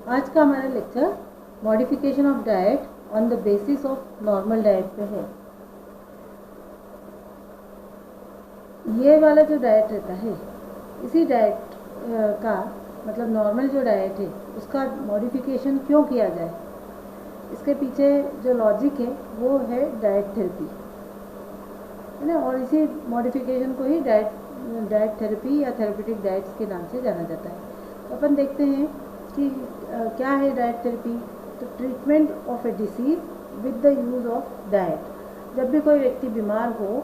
आज का हमारा lecture modification of diet on the basis of normal diet पे है। ये वाला जो डाइट रहता है, इसी डाइट का मतलब नॉर्मल जो डाइट है उसका मॉडिफिकेशन क्यों किया जाए, इसके पीछे जो लॉजिक है वो है डाइट थेरेपी, है ना। और इसी मॉडिफिकेशन को ही डाइट थेरेपी या थेरेपेटिक डाइट्स के नाम से जाना जाता है। तो अपन देखते हैं कि क्या है डाइट थेरेपी। तो treatment of A disease with the use of diet. जब भी कोई व्यक्ति बीमार हो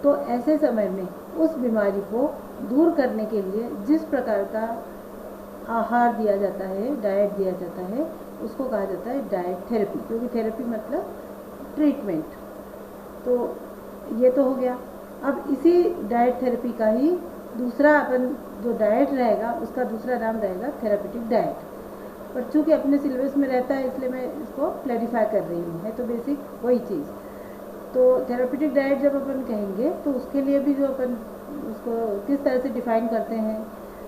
तो ऐसे समय में उस बीमारी को दूर करने के लिए जिस प्रकार का आहार दिया जाता है, डाइट दिया जाता है, उसको कहा जाता है डाइट थेरेपी, क्योंकि थेरेपी मतलब ट्रीटमेंट। तो ये तो हो गया। अब इसी डाइट थेरेपी का ही दूसरा अपन जो डाइट रहेगा उसका दूसरा नाम रहेगा थेरेपेटिक डाइट। पर चूँकि अपने सिलेबस में रहता है इसलिए मैं इसको क्लैरिफाई कर रही हूँ, है तो बेसिक वही चीज़। तो थेरेपेटिक डाइट जब अपन कहेंगे तो उसके लिए भी जो अपन उसको किस तरह से डिफाइन करते हैं,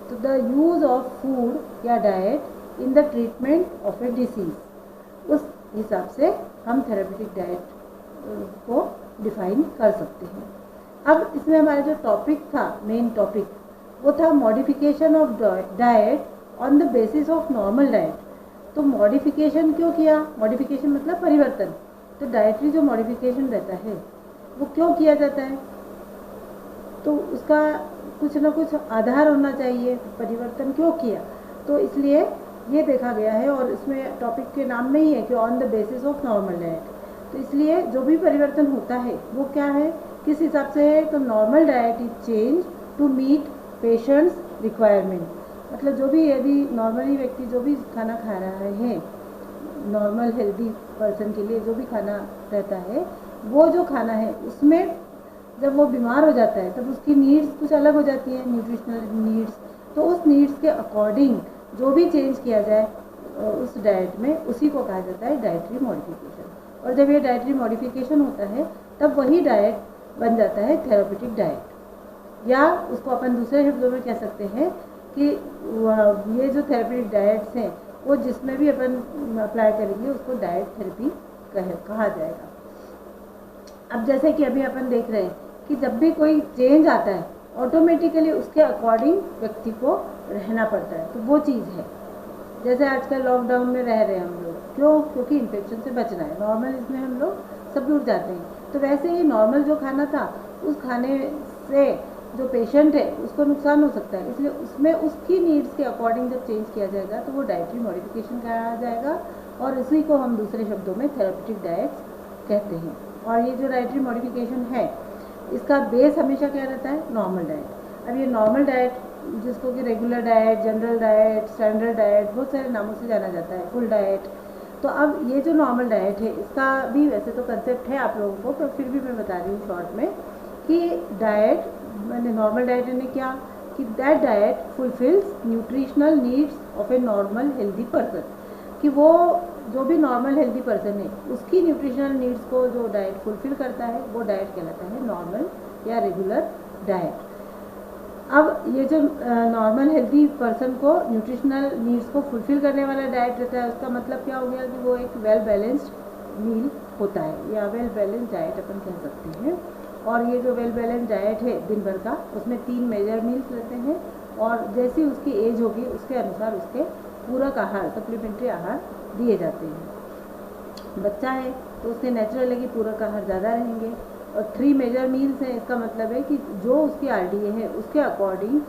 तो द यूज़ ऑफ फूड या diet in the treatment of A disease, उस हिसाब से हम थेरेपेटिक डाइट को डिफाइन कर सकते हैं। अब इसमें हमारा जो टॉपिक था, मेन टॉपिक, वो था modification of diet on the basis of normal diet. तो मॉडिफिकेशन क्यों किया? मॉडिफिकेशन मतलब परिवर्तन। तो डाइटरी जो मॉडिफिकेशन रहता है वो क्यों किया जाता है, तो उसका कुछ ना कुछ आधार होना चाहिए। परिवर्तन क्यों किया, तो इसलिए ये देखा गया है, और इसमें टॉपिक के नाम में ही है कि on the basis of normal diet. तो इसलिए जो भी परिवर्तन होता है वो क्या है, किस हिसाब से है, तो normal diet is change to meet patient's requirement. मतलब जो भी, यदि नॉर्मली व्यक्ति जो भी खाना खा रहा है, नॉर्मल हेल्दी पर्सन के लिए जो भी खाना रहता है, वो जो खाना है उसमें जब वो बीमार हो जाता है तब उसकी नीड्स कुछ अलग हो जाती हैं, न्यूट्रिशनल नीड्स। तो उस नीड्स के अकॉर्डिंग जो भी चेंज किया जाए उस डाइट में, उसी को कहा जाता है डाइटरी मॉडिफिकेशन। और जब ये डाइटरी मॉडिफिकेशन होता है तब वही डाइट बन जाता है थेरेपेटिक डाइट, या उसको अपन दूसरे शब्दों में कह सकते हैं कि ये जो थेरेपेटिक डाइट्स हैं वो जिसमें भी अपन अप्लाई करेंगे उसको डाइट थेरेपी कहा जाएगा। अब जैसे कि अभी अपन देख रहे हैं कि जब भी कोई चेंज आता है ऑटोमेटिकली उसके अकॉर्डिंग व्यक्ति को रहना पड़ता है। तो वो चीज़ है, जैसे आजकल लॉकडाउन में रह रहे हैं हम लोग, क्यों? क्योंकि इन्फेक्शन से बचना है। नॉर्मल इसमें हम लोग सब जुड़ जाते हैं। तो वैसे ही नॉर्मल जो खाना था उस खाने से जो पेशेंट है उसको नुकसान हो सकता है, इसलिए उसमें उसकी नीड्स के अकॉर्डिंग जब चेंज किया जाएगा तो वो डाइटरी मॉडिफिकेशन कहा जाएगा, और इसी को हम दूसरे शब्दों में थेरेपेटिक डाइट्स कहते हैं। और ये जो डाइटरी मॉडिफिकेशन है इसका बेस हमेशा क्या रहता है? Normal diet. अब ये नॉर्मल डाइट, जिसको कि regular diet, general diet, standard diet, बहुत सारे नामों से जाना जाता है, फुल डाइट। तो अब ये जो नॉर्मल डाइट है इसका भी वैसे तो कंसेप्ट है आप लोगों को, पर फिर भी मैं बता रही हूँ शॉर्ट में कि डाइट मैंने नॉर्मल डाइट ने क्या कि that diet fulfils nutritional needs of a normal healthy person, कि वो जो भी नॉर्मल हेल्दी पर्सन है उसकी न्यूट्रिशनल नीड्स को जो डाइट फुलफिल करता है वो डाइट कहलाता है नॉर्मल या रेगुलर डाइट। अब ये जो नॉर्मल हेल्दी पर्सन को न्यूट्रिशनल नीड्स को फुलफिल करने वाला डाइट रहता है, उसका मतलब क्या हो गया कि वो एक वेल बैलेंस्ड मील होता है, या वेल बैलेंस्ड डाइट अपन कह सकते हैं। और ये जो वेल बैलेंस्ड डाइट है दिन भर का, उसमें 3 मेजर मील्स रहते हैं, और जैसी उसकी एज होगी उसके अनुसार उसके पूरक आहार, सप्लीमेंट्री आहार दिए जाते हैं। बच्चा है तो उसके नेचुरल है कि पूरक आहार ज़्यादा रहेंगे। और 3 मेजर मील्स हैं, इसका मतलब है कि जो उसकी RDA है उसके अकॉर्डिंग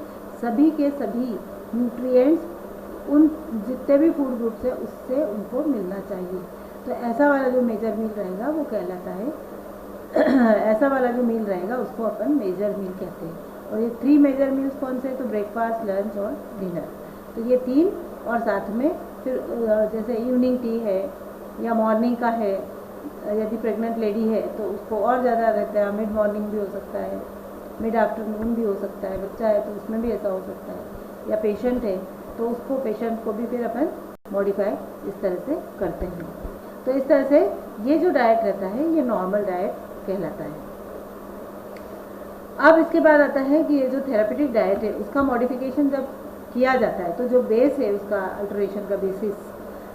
सभी के सभी न्यूट्रिएंट्स उन जितने भी फूड ग्रुप्स है उससे उनको मिलना चाहिए। तो ऐसा वाला जो मेजर मील रहेगा वो कहलाता है ऐसा वाला जो मील रहेगा उसको अपन मेजर मील कहते हैं। और ये 3 मेजर मील्स कौन से? तो ब्रेकफास्ट, लंच और डिनर। तो ये 3, और साथ में फिर जैसे इवनिंग टी है या मॉर्निंग का है, यदि प्रेग्नेंट लेडी है तो उसको और ज़्यादा रहता है, मिड मॉर्निंग भी हो सकता है, मिड आफ्टरनून भी हो सकता है, बच्चा है तो उसमें भी ऐसा हो सकता है, या पेशेंट है तो उसको, पेशेंट को भी फिर अपन मॉडिफाई इस तरह से करते हैं। तो इस तरह से ये जो डाइट रहता है ये नॉर्मल डाइट कहलाता है। अब इसके बाद आता है कि ये जो थेरेपेटिक डाइट है उसका मॉडिफिकेशन जब किया जाता है, तो जो बेस है उसका अल्टरेशन का बेसिस,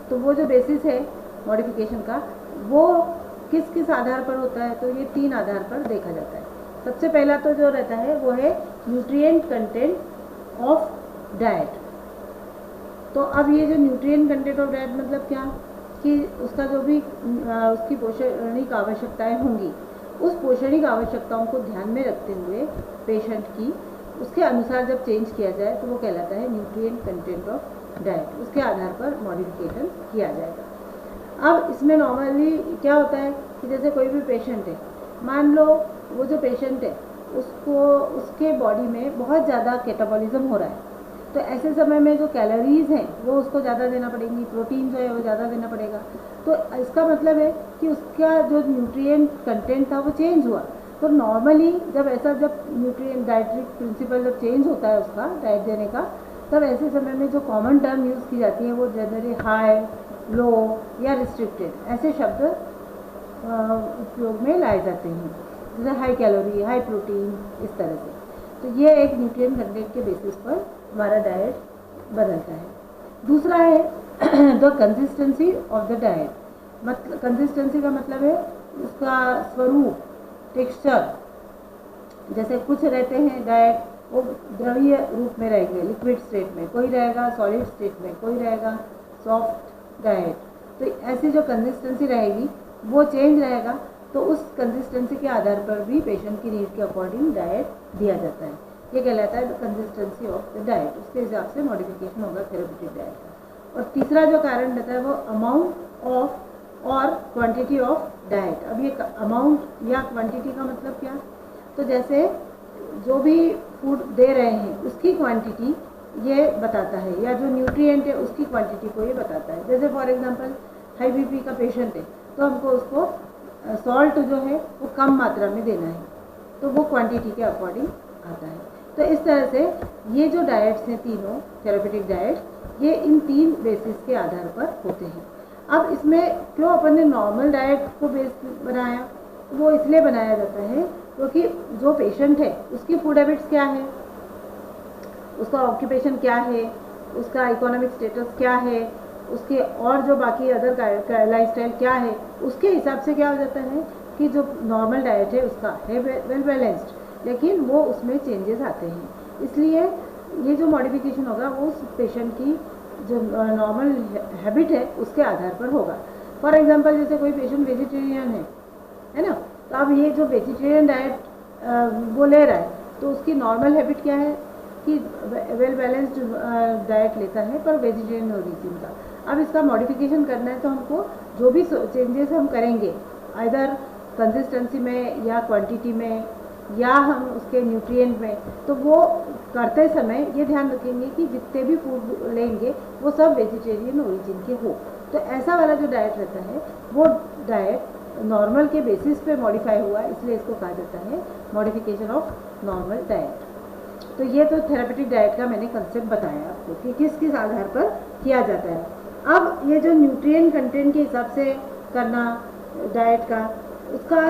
तो वो जो बेसिस है मॉडिफिकेशन का वो किस किस आधार पर होता है, तो ये 3 आधार पर देखा जाता है। सबसे पहला तो जो रहता है वो है न्यूट्रिएंट कंटेंट ऑफ डाइट। तो अब ये जो न्यूट्रिएंट कंटेंट ऑफ डाइट मतलब क्या, कि उसका जो भी उसकी पोषणिक आवश्यकताएं होंगी, उस पोषणिक आवश्यकताओं को ध्यान में रखते हुए पेशेंट की उसके अनुसार जब चेंज किया जाए तो वो कहलाता है न्यूट्रिएंट कंटेंट ऑफ डाइट। उसके आधार पर मॉडिफिकेशन किया जाएगा। अब इसमें नॉर्मली क्या होता है कि जैसे कोई भी पेशेंट है, मान लो वो जो पेशेंट है उसको उसके बॉडी में बहुत ज़्यादा कैटाबॉलिज्म हो रहा है, तो ऐसे समय में जो कैलोरीज़ हैं वो उसको ज़्यादा देना पड़ेंगी, प्रोटीन जो है वो ज़्यादा देना पड़ेगा। तो इसका मतलब है कि उसका जो न्यूट्रिएंट कंटेंट था वो चेंज हुआ। तो नॉर्मली जब न्यूट्रिएंट डाइटरी प्रिंसिपल जब चेंज होता है उसका डाइट देने का, तब ऐसे समय में जो कॉमन टर्म यूज़ की जाती है वो जनरली हाई, लो या रिस्ट्रिक्टेड ऐसे शब्द उपयोग में लाए जाते हैं, जैसे हाई कैलोरी, हाई प्रोटीन, इस तरह से। तो ये एक न्यूट्रिएंट कंटेंट के बेसिस पर हमारा डाइट बदलता है। दूसरा है the consistency of the diet. मतलब कंसिस्टेंसी का मतलब है उसका स्वरूप, टेक्सचर। जैसे कुछ रहते हैं डाइट वो द्रवीय रूप में रहेंगे, लिक्विड स्टेट में, कोई रहेगा सॉलिड स्टेट में, कोई रहेगा सॉफ्ट डाइट। तो ऐसी जो कंसिस्टेंसी रहेगी वो चेंज रहेगा, तो उस कंसिस्टेंसी के आधार पर भी पेशेंट की नीड के अकॉर्डिंग डाइट दिया जाता है। ये कहलाता है कंसिस्टेंसी ऑफ द डाइट। उसके हिसाब से मॉडिफिकेशन होगा थेरेप्यूटिक डाइट का। और तीसरा जो कारण रहता है वो अमाउंट ऑफ और क्वांटिटी ऑफ डाइट। अब ये अमाउंट या क्वांटिटी का मतलब क्या, तो जैसे जो भी फूड दे रहे हैं उसकी क्वांटिटी ये बताता है, या जो न्यूट्रिएंट है उसकी क्वांटिटी को ये बताता है। जैसे फॉर एग्जांपल हाई बीपी का पेशेंट है तो हमको उसको सॉल्ट जो है वो कम मात्रा में देना है, तो वो क्वांटिटी के अकॉर्डिंग आता है। तो इस तरह से ये जो डाइट्स हैं तीनों थेरेप्यूटिक डाइट्स, ये इन 3 बेसिस के आधार पर होते हैं। अब इसमें क्यों अपन ने नॉर्मल डाइट को बेस बनाया, वो इसलिए बनाया जाता है क्योंकि जो पेशेंट है उसकी फूड हैबिट्स क्या है, उसका ऑक्यूपेशन क्या है, उसका इकोनॉमिक स्टेटस क्या है, उसके और जो बाकी अदर लाइफस्टाइल क्या है, उसके हिसाब से क्या हो जाता है कि जो नॉर्मल डाइट है उसका है वेल बैलेंस्ड, लेकिन वो उसमें चेंजेस आते हैं। इसलिए ये जो मॉडिफिकेशन होगा वो उस पेशेंट की जो नॉर्मल हैबिट है उसके आधार पर होगा। फॉर एग्जांपल जैसे कोई पेशेंट वेजिटेरियन है ना, तो अब ये जो वेजिटेरियन डाइट वो ले रहा है, तो उसकी नॉर्मल हैबिट क्या है कि वेल बैलेंस्ड डाइट लेता है पर वेजिटेरियन ओरिजिन का। अब इसका मॉडिफिकेशन करना है तो हमको जो भी चेंजेस हम करेंगे आइदर कंसिस्टेंसी में या क्वांटिटी में या हम उसके न्यूट्रिएंट में, तो वो करते समय ये ध्यान रखेंगे कि जितने भी फूड लेंगे वो सब वेजिटेरियन ओरिजिन के हो। तो ऐसा वाला जो डाइट रहता है वो डाइट नॉर्मल के बेसिस पे मॉडिफाई हुआ, इसलिए इसको कहा जाता है मॉडिफिकेशन ऑफ नॉर्मल डाइट। तो ये तो थेरेप्यूटिक डाइट का मैंने कंसेप्ट बताया आपको कि किस किस आधार पर किया जाता है। अब ये जो न्यूट्रिएंट कंटेंट के हिसाब से करना डाइट का, उसका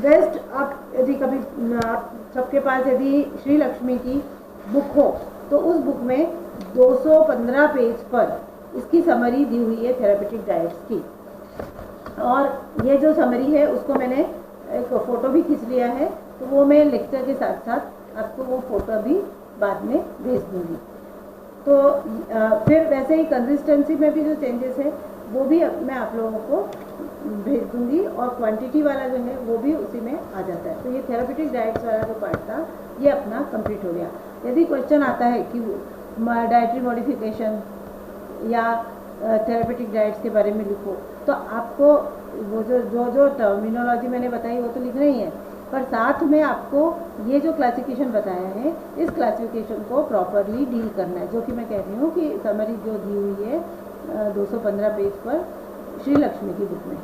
बेस्ट आप यदि कभी आप सबके पास यदि श्री लक्ष्मी की बुक हो तो उस बुक में 215 पेज पर इसकी समरी दी हुई है थेरेप्यूटिक डाइट्स की। और ये जो समरी है उसको मैंने एक फ़ोटो भी खींच लिया है, तो वो मैं लेक्चर के साथ साथ आपको वो फ़ोटो भी बाद में भेज दूँगी। तो फिर वैसे ही कंसिस्टेंसी में भी जो चेंजेस है वो भी मैं आप लोगों को भेज दूँगी, और क्वांटिटी वाला जो है वो भी उसी में आ जाता है। तो ये थेरेप्यूटिक डाइट्स वाला जो पार्ट था ये अपना कंप्लीट हो गया। यदि क्वेश्चन आता है कि डाइटरी मॉडिफिकेशन या थेरेप्यूटिक डाइट्स के बारे में लिखो, तो आपको वो जो टर्मिनोलॉजी मैंने बताई वो तो लिखना ही है, पर साथ में आपको ये जो क्लासिफिकेशन बताया है इस क्लासिफिकेशन को प्रॉपरली डील करना है, जो कि मैं कह रही हूँ कि समरी जो दी हुई है 215 पेज पर श्री लक्ष्मी की बुक में,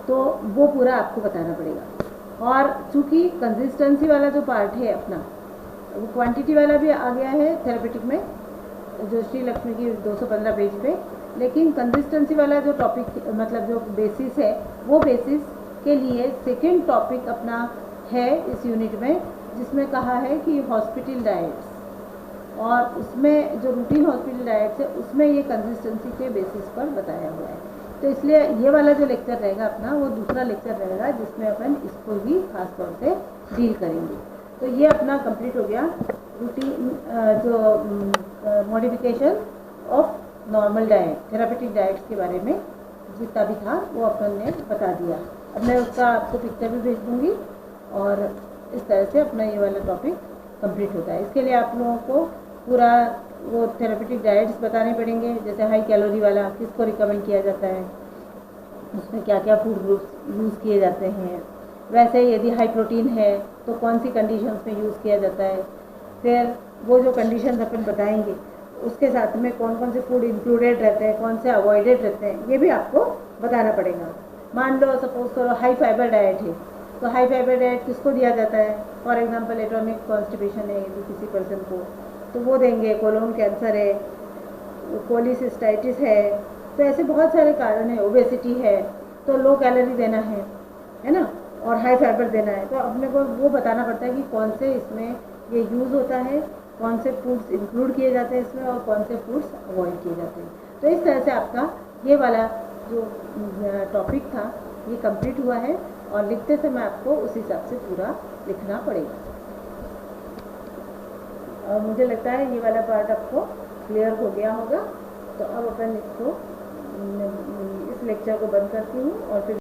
तो वो पूरा आपको बताना पड़ेगा। और चूँकि कंसिस्टेंसी वाला जो पार्ट है अपना, वो क्वांटिटी वाला भी आ गया है थेरेप्यूटिक में जो श्री लक्ष्मी की 215 पेज पे, लेकिन कंसिस्टेंसी वाला जो टॉपिक मतलब जो बेसिस है वो बेसिस के लिए सेकेंड टॉपिक अपना है इस यूनिट में, जिसमें कहा है कि हॉस्पिटल डाइट्स। और उसमें जो रूटीन हॉस्पिटल डाइट्स है उसमें ये कंसिस्टेंसी के बेसिस पर बताया हुआ है। तो इसलिए ये वाला जो लेक्चर रहेगा अपना वो दूसरा लेक्चर रहेगा जिसमें अपन इसको भी खास तौर से डील करेंगे। तो ये अपना कंप्लीट हो गया रूटीन जो modification of normal diet, therapeutic diets के बारे में जितना भी था वो अपन ने बता दिया। अब मैं उसका आपको पिक्चर भी भेज दूँगी और इस तरह से अपना ये वाला टॉपिक कंप्लीट होता है। इसके लिए आप लोगों को पूरा वो थेरापेटिक डाइट्स बताने पड़ेंगे, जैसे हाई कैलोरी वाला किसको रिकमेंड किया जाता है, उसमें क्या क्या फूड ग्रुप्स यूज़ किए जाते हैं, वैसे यदि हाई प्रोटीन है तो कौन सी कंडीशंस में यूज़ किया जाता है, फिर वो जो कंडीशंस अपन बताएंगे उसके साथ में कौन कौन से फूड इंक्लूडेड रहते हैं, कौन से अवॉइडेड रहते हैं, ये भी आपको बताना पड़ेगा। मान लो सपोज करो हाई फाइबर डाइट है, तो हाई फाइबर डाइट किसको दिया जाता है, फॉर एग्जांपल एटॉमिक कॉन्स्टिपेशन है यदि किसी पर्सन को तो वो देंगे, कोलोन कैंसर है, कोलिसिस्टाइटिस है, तो ऐसे बहुत सारे कारण हैं, ओबेसिटी है तो लो कैलोरी देना है ना, और हाई फाइबर देना है। तो अपने को वो बताना पड़ता है कि कौन से इसमें ये यूज़ होता है, कौन से फूड्स इंक्लूड किए जाते हैं इसमें और कौन से फूड्स अवॉइड किए जाते हैं। तो इस तरह से आपका ये वाला जो टॉपिक था ये कंप्लीट हुआ है और लिखते समय आपको उस हिसाब से पूरा लिखना पड़ेगा। और मुझे लगता है ये वाला पार्ट आपको क्लियर हो गया होगा। तो अब अपन इसको इस लेक्चर को बंद करती हूँ और फिर